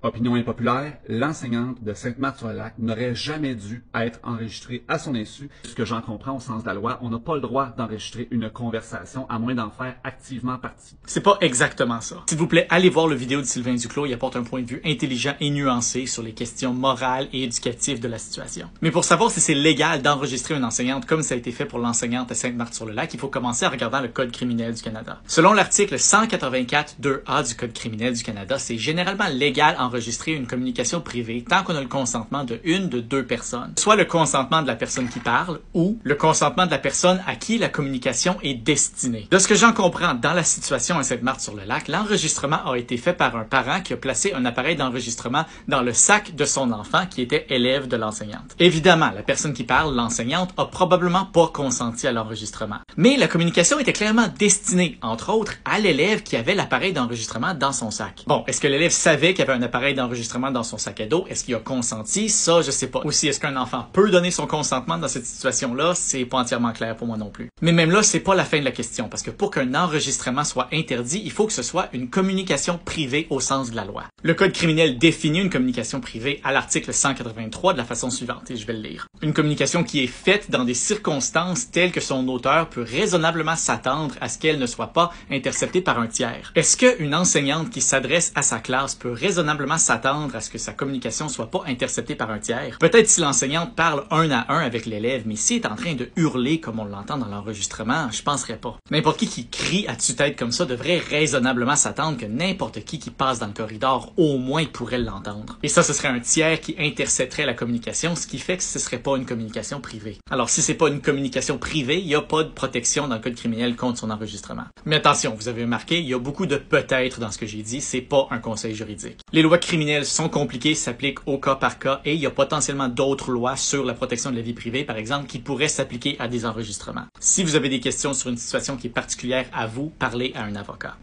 Opinion impopulaire, l'enseignante de Sainte-Marthe-sur-le-Lac n'aurait jamais dû être enregistrée à son insu. Ce que j'en comprends au sens de la loi, on n'a pas le droit d'enregistrer une conversation à moins d'en faire activement partie. C'est pas exactement ça. S'il vous plaît, allez voir le vidéo de Sylvain Duclos, il apporte un point de vue intelligent et nuancé sur les questions morales et éducatives de la situation. Mais pour savoir si c'est légal d'enregistrer une enseignante comme ça a été fait pour l'enseignante à Sainte-Marthe-sur-le-Lac, il faut commencer en regardant le Code criminel du Canada. Selon l'article 184.2a du Code criminel du Canada, c'est généralement légal enregistrer une communication privée tant qu'on a le consentement de une de deux personnes. Soit le consentement de la personne qui parle ou le consentement de la personne à qui la communication est destinée. De ce que j'en comprends, dans la situation à Sainte-Marthe-sur-le-Lac, l'enregistrement a été fait par un parent qui a placé un appareil d'enregistrement dans le sac de son enfant qui était élève de l'enseignante. Évidemment, la personne qui parle, l'enseignante, a probablement pas consenti à l'enregistrement. Mais la communication était clairement destinée, entre autres, à l'élève qui avait l'appareil d'enregistrement dans son sac. Bon, est-ce que l'élève savait qu'il y avait un appareil d'enregistrement dans son sac à dos? Est-ce qu'il a consenti? Ça, je sais pas. Aussi, est-ce qu'un enfant peut donner son consentement dans cette situation-là? C'est pas entièrement clair pour moi non plus. Mais même là, c'est pas la fin de la question, parce que pour qu'un enregistrement soit interdit, il faut que ce soit une communication privée au sens de la loi. Le Code criminel définit une communication privée à l'article 183 de la façon suivante, et je vais le lire. Une communication qui est faite dans des circonstances telles que son auteur peut raisonnablement s'attendre à ce qu'elle ne soit pas interceptée par un tiers. Est-ce qu'une enseignante qui s'adresse à sa classe peut raisonnablement s'attendre à ce que sa communication soit pas interceptée par un tiers? Peut-être si l'enseignante parle un à un avec l'élève, mais si elle est en train de hurler comme on l'entend dans l'enregistrement, je penserais pas. N'importe qui crie à tue-tête comme ça devrait raisonnablement s'attendre que n'importe qui passe dans le corridor au moins pourrait l'entendre. Et ça, ce serait un tiers qui intercepterait la communication, ce qui fait que ce serait pas une communication privée. Alors si c'est pas une communication privée, il y a pas de protection dans le Code criminel contre son enregistrement. Mais attention, vous avez remarqué, il y a beaucoup de peut-être dans ce que j'ai dit, c'est pas un conseil juridique. Les lois criminelles sont compliquées, s'appliquent au cas par cas et il y a potentiellement d'autres lois sur la protection de la vie privée, par exemple, qui pourraient s'appliquer à des enregistrements. Si vous avez des questions sur une situation qui est particulière à vous, parlez à un avocat.